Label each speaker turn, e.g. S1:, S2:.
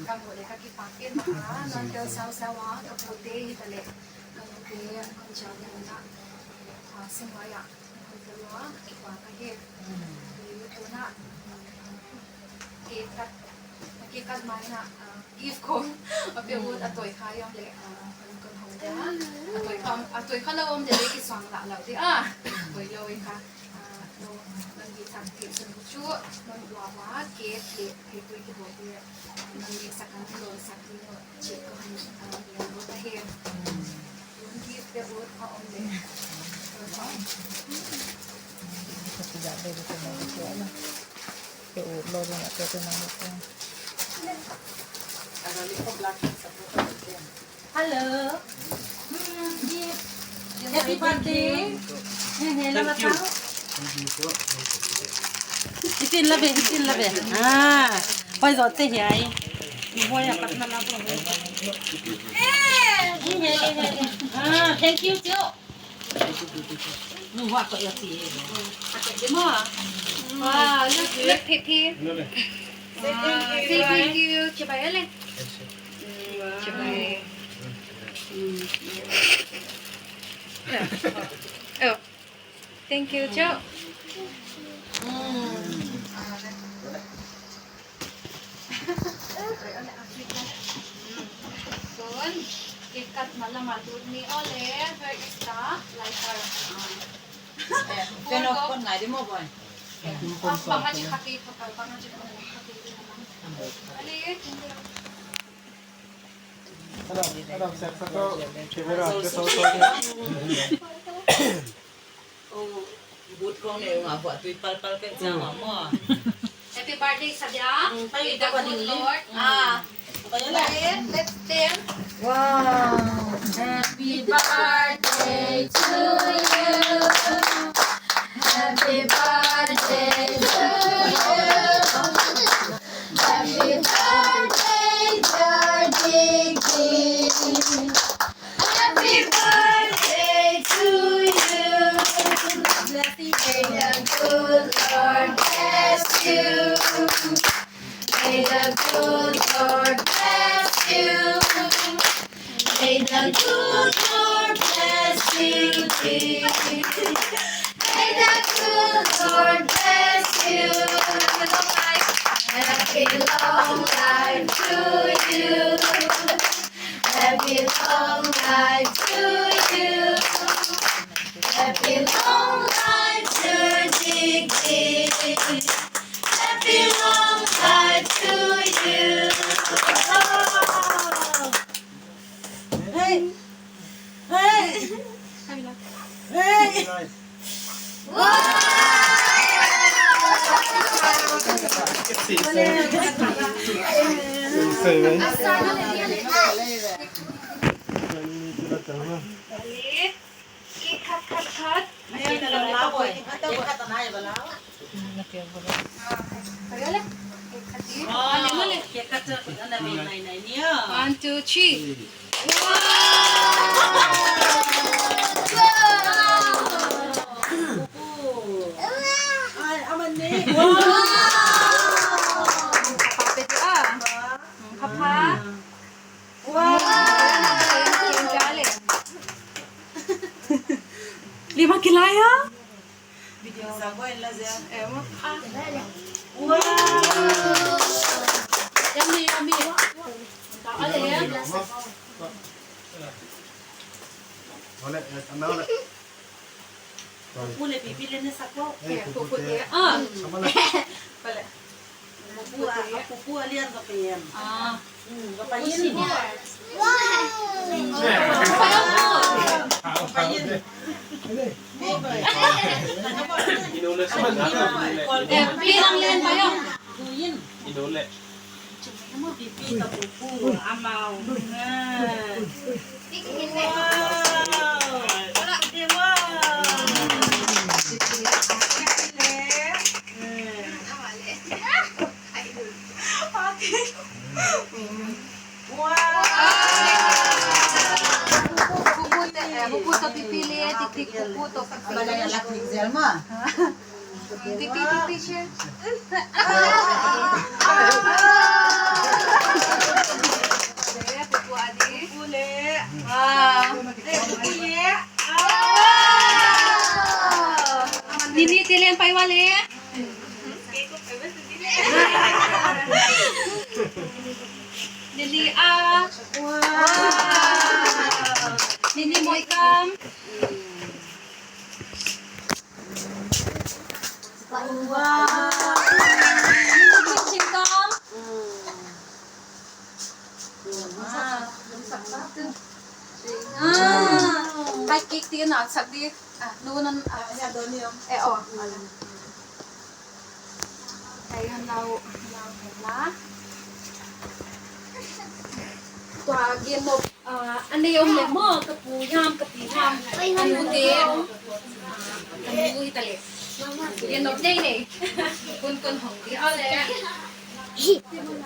S1: kamu le kakipakin maka nanti saw-sawa kaputi hitale kamuti ang jaga na semaya kedua kipakahin itu na kikat mana ifko apiut atoy kayang le kan hongda atoy kalawom de le kisang la law di toy loy ka no nangi sakit senucu non wawa ke toy ke bote nangi sakan lo sakti no cek ko han yang bo tahe yun git de ut ka on le
S2: tidak ada di sana itu lah. Lo nak kata nama tu.
S3: Hello. Happy birthday. Selamat tahun. Itin labe. Bây giờ thế này. Voi apa nama tu? Thank you chú. Nung what ya sih?
S1: Wow, look pretty. Say thank you. Coba ya, Len. Coba. Oh, thank you, Cok. Doon, ikat malam matut ni Ole, very extra, like her.
S3: Pero kon ngai di mo boy.
S1: Pangaji kaki, pangaji kaki. Ali,
S4: Adam set satu camera ada foto.
S3: Oh, good kong ni nga buat tu pal-pal ke sama mo.
S1: happy birthday Sadya.
S3: May
S1: The good Lord. Let's stand.
S3: Wow. Happy birthday to you. Happy birthday to you. Happy birthday, dear Dickie. Happy birthday to you. May the good Lord bless you. May the good Lord bless you. May the good Lord bless you. May the good Lord bless you. Happy long life to you. Happy long life to you. Happy long life to Dickie. Happy long life to you. Hey. Hey. Hey.
S1: Cut.
S3: Ayan na lang laboy. Ito ka tanay ba lawa?
S1: Kaya lang.
S3: Oh, kaya ka sa ano may nay niya.
S1: 1, 2, 3.
S3: Ay, aman ni.
S1: Kapapit Papa.
S3: Wow.
S1: Yung galing.
S3: 5 kilaya? Video sa ko ila siya.
S1: Ewan.
S3: Wow.
S1: Yummy. Takal yan.
S4: Oleh, anda oleh.
S3: Pule pipili na sa ko.
S1: Puputi.
S4: Sama lah.
S3: Pala. Pupu alian kapayan. Kapayin. Kapayin.
S4: Inulit naman natin.
S1: Bilang yan pa yun.
S3: Tuyin.
S4: Inulit.
S3: Mo pipi ka pupu amaw.
S1: Puputo pipili, tiktik puputo.
S3: Balay alak ni Zelma.
S1: Pipi siya. di a. Wow. Nini mo ikam. Wow. Nini mo ikam. Ay cake ti na sagdi. Nunan Ayun daw na. Tuwagin mo, ano yung lemo, kapuyam, kapiham, ano din, ano itali. Yan of day eh. Kun hong di ale.
S4: YouTube